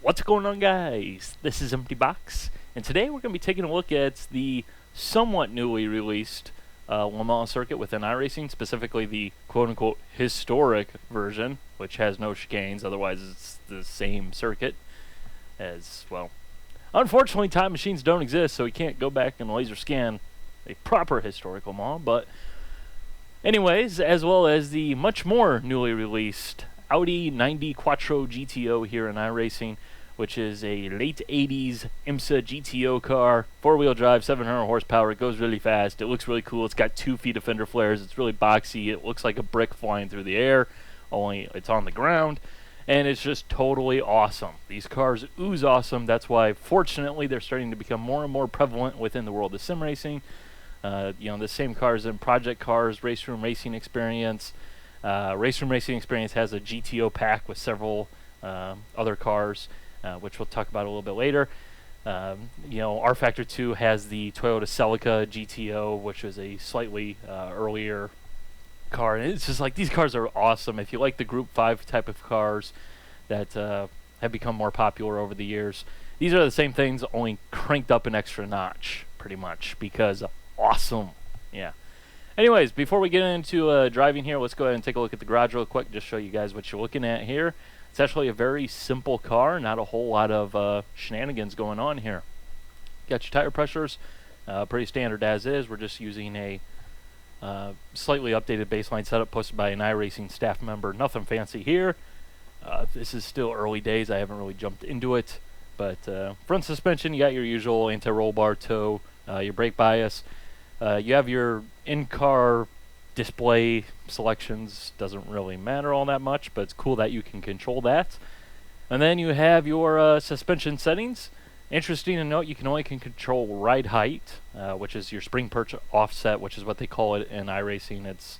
What's going on, guys? This is Empty Box, and today we're going to be taking a look at the somewhat newly released Le Mans circuit within iRacing, specifically the quote-unquote historic version, which has no chicanes, otherwise it's the same circuit as, well, unfortunately time machines don't exist, so we can't go back and laser scan a proper historical Le Mans, but anyways, as well as the much more newly released Audi 90 Quattro GTO here in iRacing, which is a late 80s IMSA GTO car, 4-wheel drive, 700 horsepower. It goes really fast. It looks really cool. It's got 2 feet of fender flares. It's really boxy. It looks like a brick flying through the air, only it's on the ground, and it's just totally awesome. These cars ooze awesome. That's why, fortunately, they're starting to become more and more prevalent within the world of sim racing. The same cars in Project Cars, Race Room Racing Experience. Race Room Racing Experience has a GTO pack with several other cars, which we'll talk about a little bit later. R Factor 2 has the Toyota Celica GTO, which is a slightly earlier car. And it's just like, these cars are awesome. If you like the Group 5 type of cars that have become more popular over the years, these are the same things, only cranked up an extra notch, pretty much, because awesome. Yeah. Anyways, before we get into driving here, let's go ahead and take a look at the garage real quick, just show you guys what you're looking at here. It's actually a very simple car, not a whole lot of shenanigans going on here. Got your tire pressures, pretty standard as is. We're just using a slightly updated baseline setup posted by an iRacing staff member. Nothing fancy here. This is still early days. I haven't really jumped into it. But front suspension, you got your usual anti-roll bar toe, your brake bias. You have your in-car display selections. Doesn't really matter all that much, but it's cool that you can control that. And then you have your suspension settings. Interesting to note, you can only control ride height, which is your spring perch offset, which is what they call it in iRacing. It's,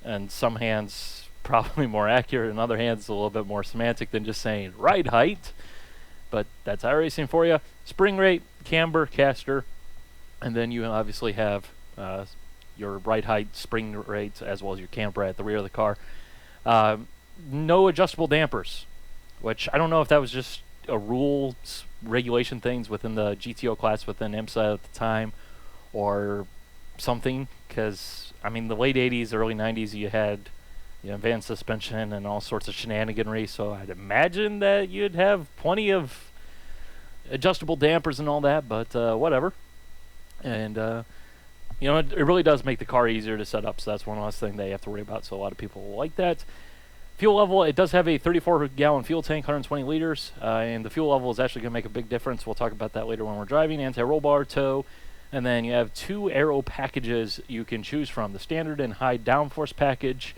in some hands, probably more accurate. In other hands, it's a little bit more semantic than just saying ride height. But that's iRacing for you. Spring rate, camber, caster. And then you obviously have your ride height, spring rates, as well as your camber at the rear of the car. No adjustable dampers, which I don't know if that was just a rules, regulation things within the GTO class within IMSA at the time, or something. Because, I mean, the late 80s, early 90s, you had advanced suspension and all sorts of shenaniganry, so I'd imagine that you'd have plenty of adjustable dampers and all that, but whatever. And it really does make the car easier to set up, so that's one less thing they have to worry about, so a lot of people like that. Fuel level, it does have a 34-gallon fuel tank, 120 liters, and the fuel level is actually going to make a big difference. We'll talk about that later when we're driving. Anti-roll bar, tow, and then you have 2 aero packages you can choose from. The standard and high downforce package,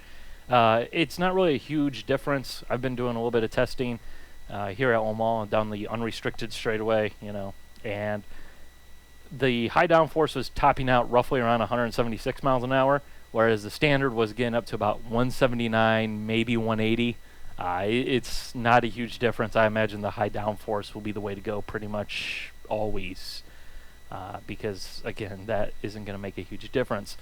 it's not really a huge difference. I've been doing a little bit of testing here at Le Mans down the unrestricted straightaway, and the high downforce was topping out roughly around 176 miles an hour, whereas the standard was getting up to about 179, maybe 180. It's not a huge difference. I imagine the high downforce will be the way to go pretty much always, because, again, that isn't going to make a huge difference.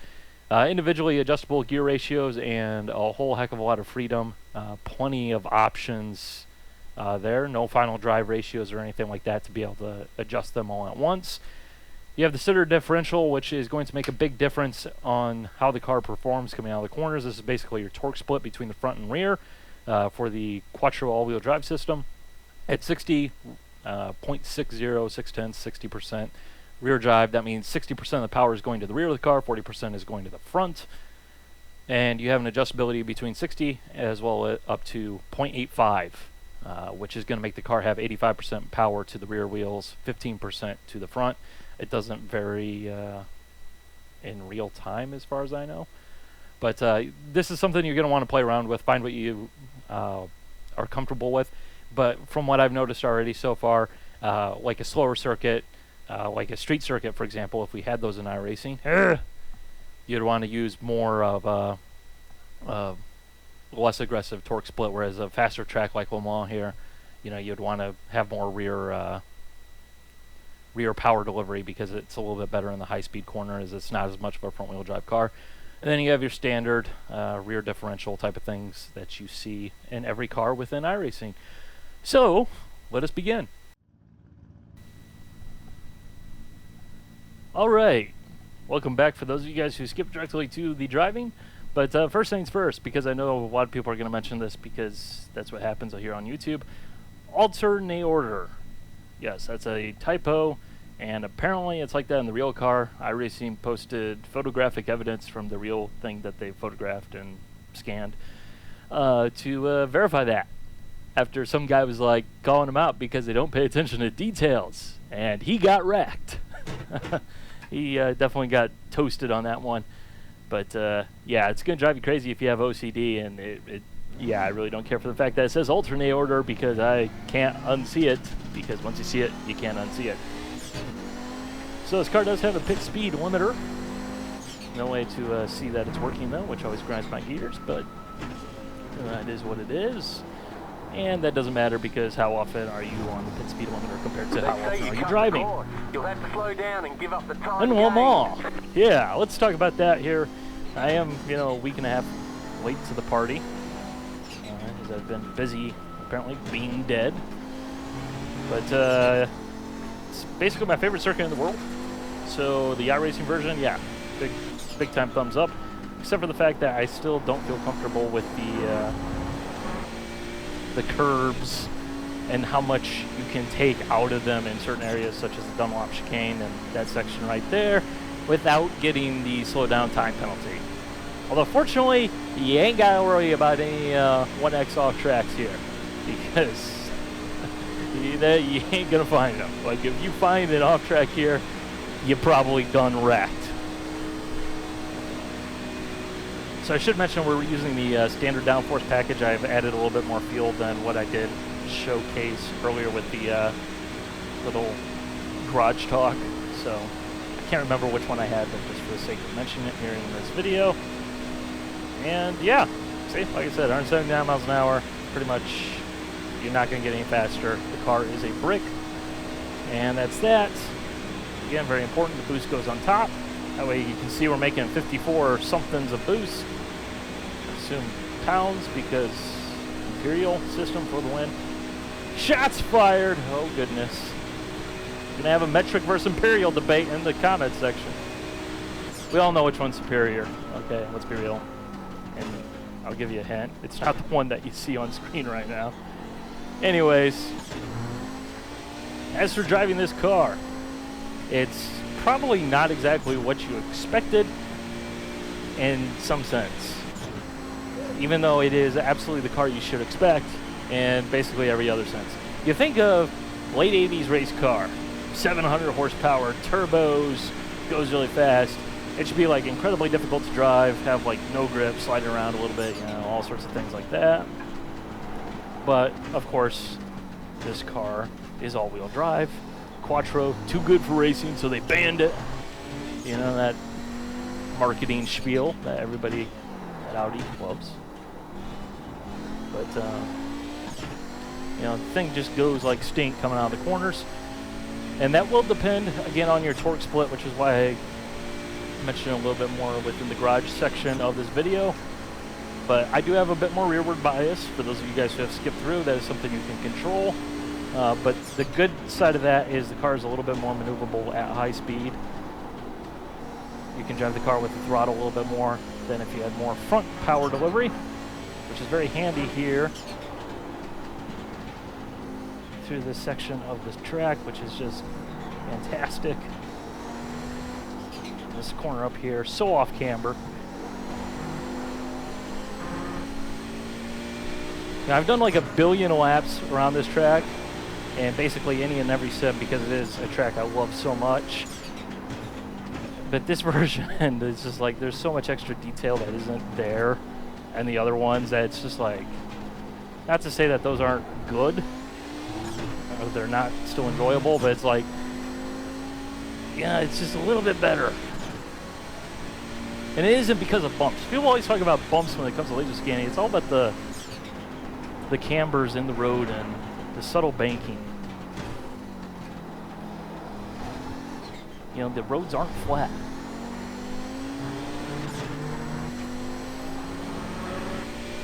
Individually adjustable gear ratios and a whole heck of a lot of freedom. Plenty of options there. No final drive ratios or anything like that to be able to adjust them all at once. You have the center differential, which is going to make a big difference on how the car performs coming out of the corners. This is basically your torque split between the front and rear for the Quattro all-wheel drive system. At 60, 0.60, 60% rear drive, that means 60% of the power is going to the rear of the car, 40% is going to the front. And you have an adjustability between 60 as well as up to 0.85, which is going to make the car have 85% power to the rear wheels, 15% to the front. It doesn't vary in real time as far as I know. But this is something you're going to want to play around with, find what you are comfortable with. But from what I've noticed already so far, like a slower circuit, like a street circuit, for example, if we had those in iRacing, you'd want to use more of a less aggressive torque split, whereas a faster track like Le Mans here, you'd want to have more rear power delivery because it's a little bit better in the high-speed corners. It's not as much of a front-wheel drive car. And then you have your standard rear differential type of things that you see in every car within iRacing. So let us begin. All right, welcome back for those of you guys who skipped directly to the driving. But first things first, because I know a lot of people are going to mention this because that's what happens here on YouTube. Alternator. Yes, that's a typo, and apparently it's like that in the real car. iRacing posted photographic evidence from the real thing that they photographed and scanned to verify that. After some guy was like calling him out because they don't pay attention to details, and he got wrecked. He definitely got toasted on that one. But yeah, it's going to drive you crazy if you have OCD, and yeah, I really don't care for the fact that it says alternate order because I can't unsee it, because once you see it, you can't unsee it. So this car does have a pit speed limiter. No way to see that it's working though, which always grinds my gears, but it is what it is. And that doesn't matter because how often are you on the pit speed limiter compared to how often are you driving? You'll have to slow down and give up the time. And one more. Yeah, let's talk about that here. I am, a week and a half late to the party. As I've been busy, apparently, being dead. But it's basically my favorite circuit in the world. So the iRacing version, yeah, big time thumbs up. Except for the fact that I still don't feel comfortable with the curbs and how much you can take out of them in certain areas, such as the Dunlop chicane and that section right there, without getting the slow down time penalty. Although fortunately, you ain't got to worry about any 1X off tracks here, because you ain't going to find them. Like, if you find an off track here, you're probably done wrecked. So I should mention we're using the standard downforce package. I've added a little bit more fuel than what I did showcase earlier with the little garage talk. So I can't remember which one I had, but just for the sake of mentioning it here in this video. And yeah, see, like I said, 179 miles an hour. Pretty much, you're not going to get any faster. The car is a brick, and that's that. Again, very important. The boost goes on top. That way you can see we're making 54 somethings of boost. Assume pounds because Imperial system for the win. Shots fired! Oh goodness. Gonna have a metric versus Imperial debate in the comment section. We all know which one's superior. Okay, let's be real. And I'll give you a hint. It's not the one that you see on screen right now. Anyways, as for driving this car, it's probably not exactly what you expected in some sense. Even though it is absolutely the car you should expect in basically every other sense. You think of late 80s race car, 700 horsepower, turbos, goes really fast. It should be like incredibly difficult to drive, have like no grip, sliding around a little bit, all sorts of things like that. But of course, this car is all-wheel drive. Quattro, too good for racing, so they banned it. That marketing spiel that everybody at Audi loves. But, the thing just goes like stink coming out of the corners. And that will depend, again, on your torque split, which is why I mentioned a little bit more within the garage section of this video. But I do have a bit more rearward bias. For those of you guys who have skipped through, that is something you can control. But the good side of that is the car is a little bit more maneuverable at high speed. You can drive the car with the throttle a little bit more than if you had more front power delivery, which is very handy here through this section of this track, which is just fantastic. This corner up here, so off camber. Now, I've done like 1 billion laps around this track, and basically any and every sim, because it is a track I love so much. But this version is just like, there's so much extra detail that isn't there, and the other ones that it's just like, not to say that those aren't good, or they're not still enjoyable, but it's like, yeah, it's just a little bit better. And it isn't because of bumps. People always talk about bumps when it comes to laser scanning. It's all about the cambers in the road and the subtle banking. The roads aren't flat.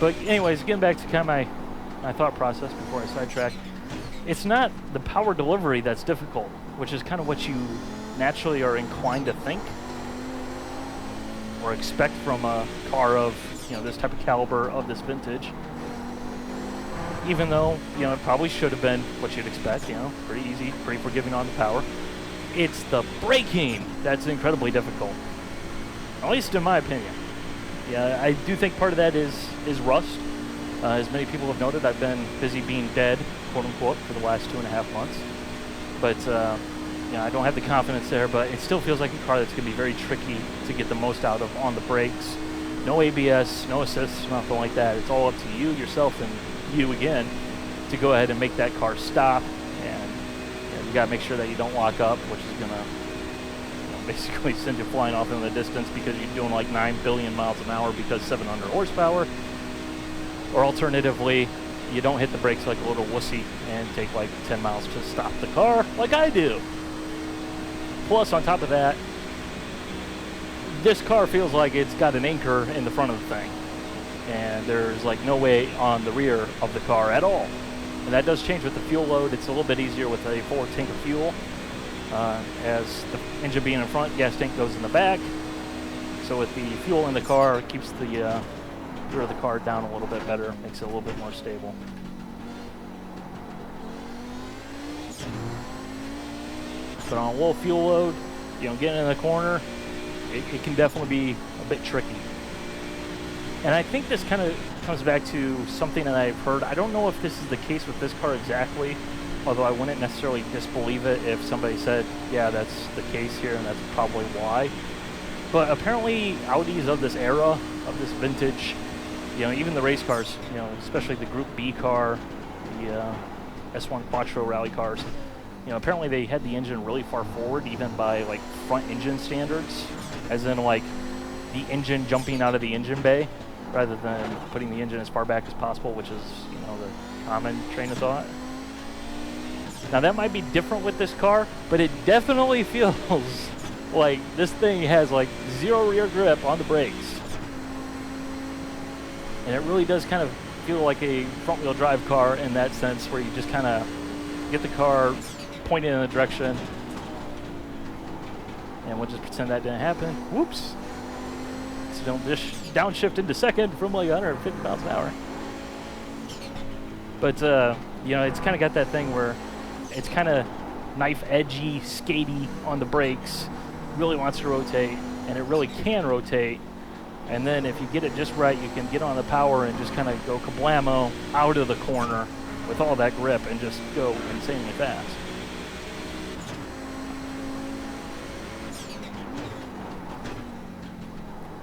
But anyways, getting back to kind of my thought process before I sidetrack. it's not the power delivery that's difficult, which is kind of what you naturally are inclined to think or expect from a car of, you know, this type of caliber, of this vintage. Even though, you know, it probably should have been what you'd expect, you know, pretty easy, pretty forgiving on the power. It's the braking that's incredibly difficult, at least in my opinion. Yeah, I do think part of that is rust. As many people have noted, I've been busy being dead, quote unquote, for the last 2.5 months. But, you know, I don't have the confidence there, but it still feels like a car that's going to be very tricky to get the most out of on the brakes. No ABS, no assists, nothing like that. It's all up to you, yourself, and you again to go ahead and make that car stop. And you know, you got to make sure that you don't lock up, which is going to basically send you flying off in the distance because you're doing like 9 billion miles an hour because 700 horsepower. Or alternatively, you don't hit the brakes like a little wussy and take like 10 miles to stop the car like I do. Plus, on top of that, this car feels like it's got an anchor in the front of the thing. And there's like no way on the rear of the car at all. And that does change with the fuel load. It's a little bit easier with a forward tank of fuel. As the engine being in front, gas tank goes in the back. So with the fuel in the car, it keeps the rear of the car down a little bit better, makes it a little bit more stable. But on a low fuel load, you know, getting in the corner, it can definitely be a bit tricky. And I think this kind of comes back to something that I've heard. I don't know if this is the case with this car exactly, although I wouldn't necessarily disbelieve it if somebody said, yeah, that's the case here, and that's probably why. But apparently Audis of this era, of this vintage, you know, even the race cars, you know, especially the Group B car, the S1 Quattro rally cars, you know, apparently they had the engine really far forward, even by like front engine standards, as in like the engine jumping out of the engine bay, rather than putting the engine as far back as possible, which is, you know, the common train of thought. Now that might be different with this car, but it definitely feels like this thing has like zero rear grip on the brakes. And it really does kind of feel like a front-wheel drive car in that sense, where you just kind of get the car pointed in a direction. And we'll just pretend that didn't happen. Whoops. So don't just downshift into second from like 150 miles an hour. But, you know, it's kind of got that thing where it's kind of knife-edgy, skatey on the brakes. Really wants to rotate, and it really can rotate. And then if you get it just right, you can get on the power and just kind of go kablamo out of the corner with all that grip and just go insanely fast.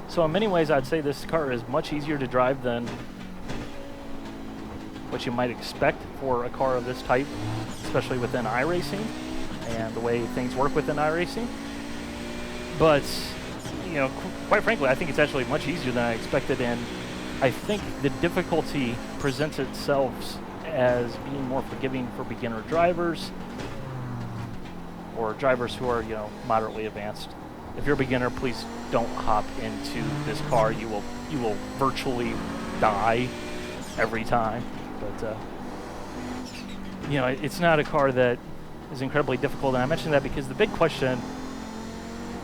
So in many ways, I'd say this car is much easier to drive than what you might expect for a car of this type, especially within iRacing and the way things work within iRacing. But, you know, quite frankly, I think it's actually much easier than I expected, and I think the difficulty presents itself as being more forgiving for beginner drivers or drivers who are, you know, moderately advanced. If you're a beginner, please don't hop into this car. You will virtually die every time. But you know, it's not a car that is incredibly difficult, and I mention that because the big question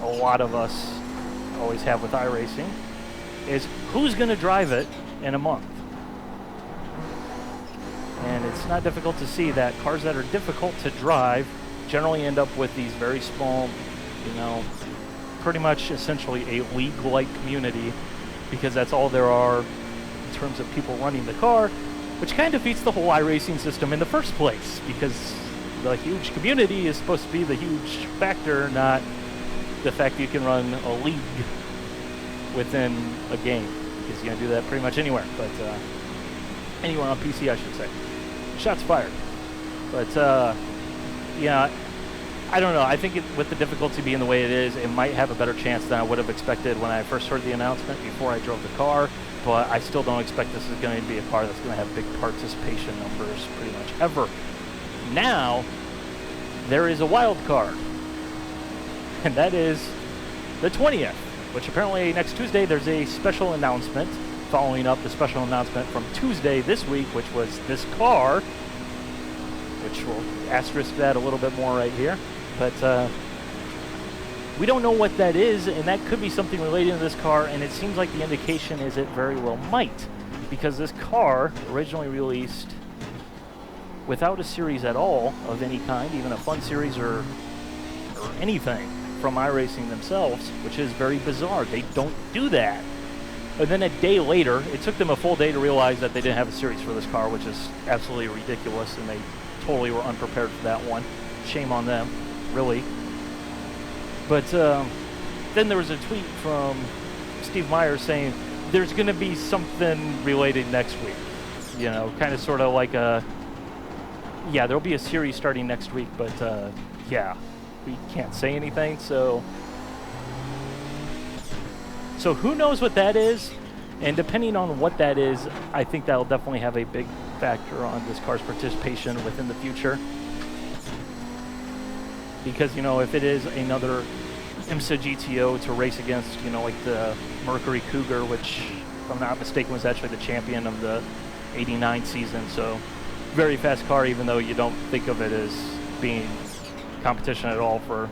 a lot of us always have with iRacing is who's going to drive it in a month. And it's not difficult to see that cars that are difficult to drive generally end up with these very small, you know, pretty much essentially a league-like community, because that's all there are in terms of people running the car, which kind of defeats the whole iRacing system in the first place, because the huge community is supposed to be the huge factor, not the fact that you can run a league within a game, because you can do that pretty much anywhere, but anywhere on PC, I should say. Shots fired. But yeah, I don't know. I think with the difficulty being the way it is, it might have a better chance than I would have expected when I first heard the announcement before I drove the car, but I still don't expect this is going to be a car that's going to have big participation numbers pretty much ever. Now, there is a wild card, and that is the 20th, which apparently next Tuesday there's a special announcement following up the special announcement from Tuesday this week, which was this car, which which we'll asterisk that a little bit more right here. But we don't know what that is, and that could be something related to this car, and it seems like the indication is it very well might, because this car originally released without a series at all of any kind, even a fun series or anything from iRacing themselves, which is very bizarre. They don't do that. And then a day later, it took them a full day to realize that they didn't have a series for this car, which is absolutely ridiculous, and they totally were unprepared for that one. Shame on them, really. But then there was a tweet from Steve Myers saying there's going to be something related next week. You know, kind of sort of like a, yeah, there'll be a series starting next week, but yeah, we can't say anything, so who knows what that is, and depending on what that is, I think that'll definitely have a big factor on this car's participation within the future. Because, you know, if it is another IMSA GTO to race against, you know, like the Mercury Cougar, which, if I'm not mistaken, was actually the champion of the '89 season, so very fast car, even though you don't think of it as being competition at all for,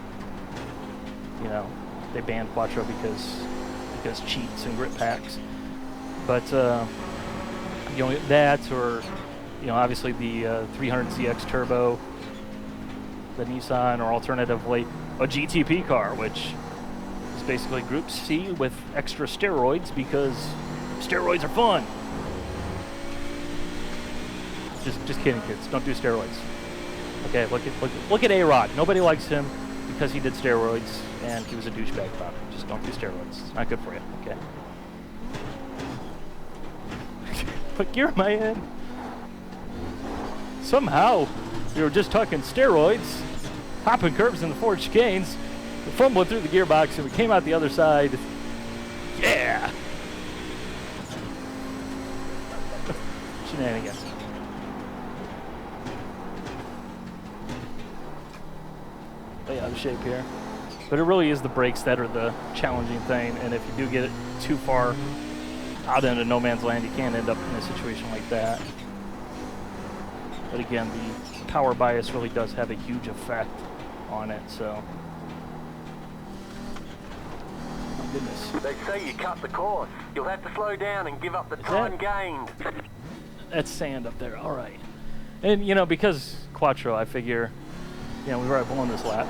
you know, they banned Quattro because cheats and grip packs. But, you know, that, or, you know, obviously the 300ZX Turbo, the Nissan, or alternatively a GTP car, which is basically Group C with extra steroids because steroids are fun. Just kidding, kids. Don't do steroids. Okay, look at A-Rod. Nobody likes him because he did steroids and he was a douchebag about it. Just don't do steroids. It's not good for you. Okay. What gear am I in? Somehow we were just talking steroids, hopping curves in the Ford chicanes, fumbling through the gearbox, and we came out the other side. Yeah! Shenanigans. Way out of shape here. But it really is the brakes that are the challenging thing, and if you do get it too far out into no man's land, you can end up in a situation like that. But again, the power bias really does have a huge effect on it, so. Oh goodness. They say you cut the course. You'll have to slow down and give up the time gained. That's sand up there, all right. And, you know, because Quattro, I figure, you know, we've already blown this lap.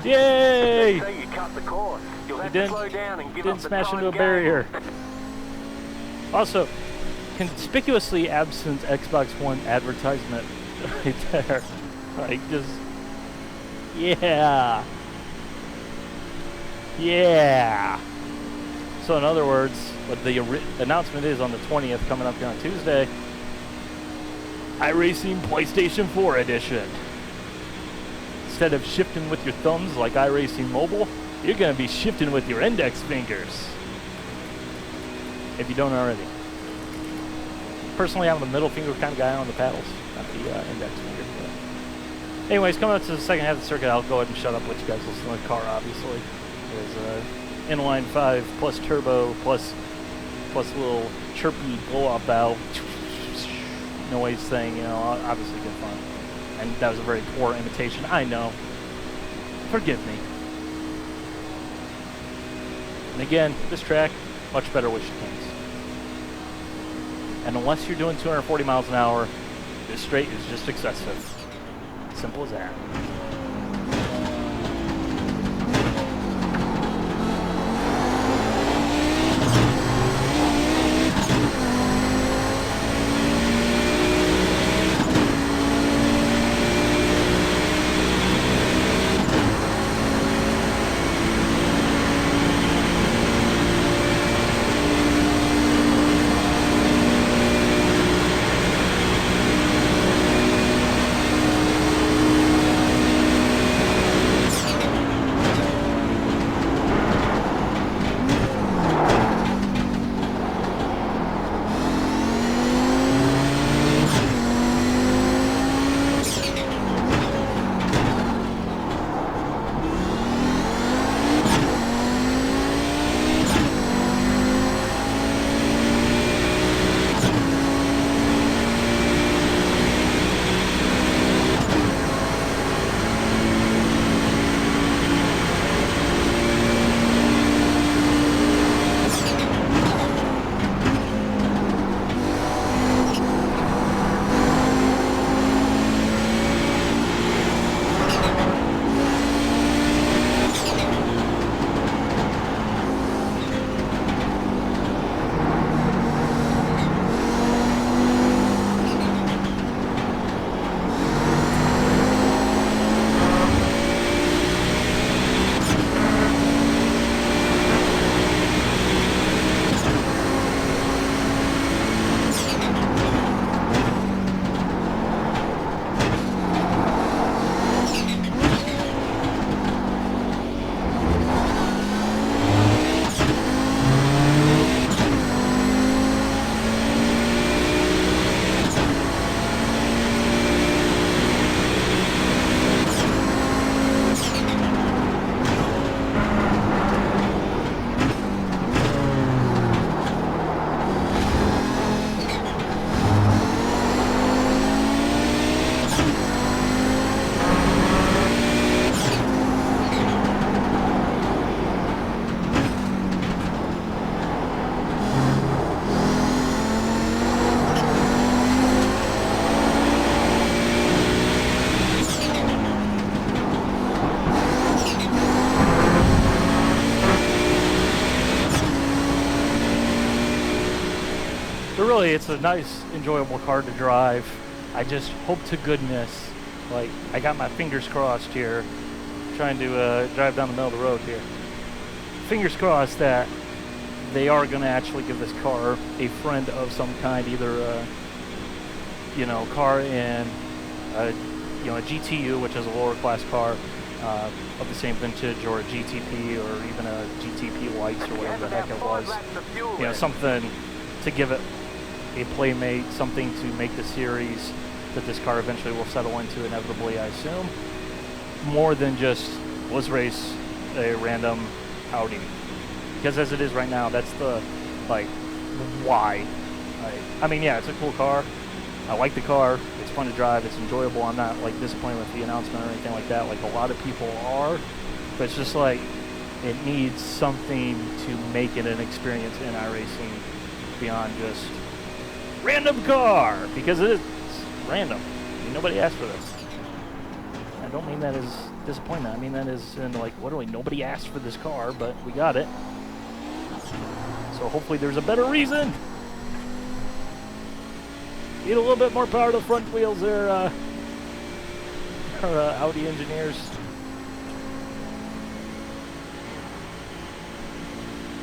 Yay! They say you cut the course. You'll have to slow down and give up the smash time into a gained. barrier. Also, conspicuously absent Xbox One advertisement right there. Like, just, yeah. Yeah. So in other words, what the announcement is on the 20th, coming up here on Tuesday, iRacing PlayStation 4 edition. Instead of shifting with your thumbs like iRacing Mobile, you're going to be shifting with your index fingers. If you don't already. Personally, I'm a middle finger kind of guy on the paddles, not the index finger. But anyways, coming up to the second half of the circuit, I'll go ahead and shut up, let you guys listen to the car, obviously. There's inline 5 plus turbo plus little chirpy blow-off valve noise thing, you know, obviously good fun. And that was a very poor imitation, I know. Forgive me. And again, this track, much better with chicanes. And unless you're doing 240 miles an hour, this straight is just excessive. Simple as that. really, it's a nice, enjoyable car to drive. I just hope to goodness, like, I got my fingers crossed here, trying to drive down the middle of the road here. Fingers crossed that they are going to actually give this car a friend of some kind, either you know, car in you know, a GTU, which is a lower class car of the same vintage, or a GTP, or even a GTP Lights, or whatever the heck it was. You know, something to give it a playmate, something to make the series that this car eventually will settle into inevitably, I assume. More than just, let's race a random Audi. Because as it is right now, that's the, like, why. I mean, yeah, it's a cool car. I like the car. It's fun to drive. It's enjoyable. I'm not, like, disappointed with the announcement or anything like that, like a lot of people are. But it's just like, it needs something to make it an experience in iRacing beyond just random car, because it's random. I mean, nobody asked for this. I don't mean that as disappointment. I mean that as in, like, literally nobody asked for this car, but we got it. So hopefully there's a better reason. Need a little bit more power to the front wheels there, our Audi engineers.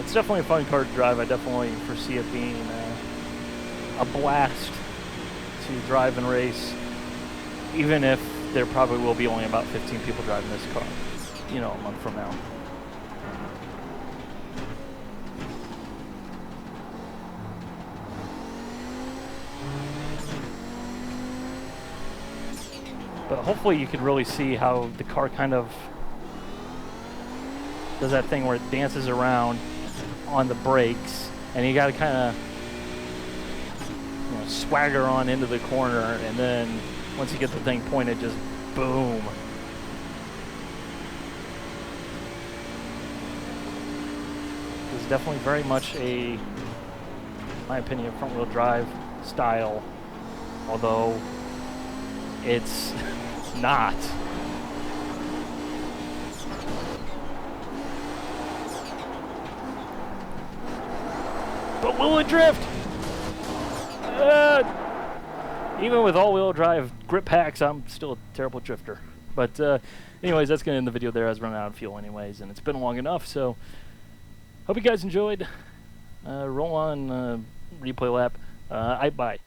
It's definitely a fun car to drive. I definitely foresee it being a blast to drive and race, even if there probably will be only about 15 people driving this car, you know, a month from now. But hopefully you can really see how the car kind of does that thing where it dances around on the brakes, and you got to kind of, you know, swagger on into the corner, and then once you get the thing pointed, just boom. It's definitely very much a, in my opinion, front-wheel drive style, although it's not. But will it drift? Even with all-wheel drive grip packs, I'm still a terrible drifter. But anyways, that's going to end the video there. I was running out of fuel anyways, and it's been long enough. So hope you guys enjoyed. Roll on replay lap. Bye.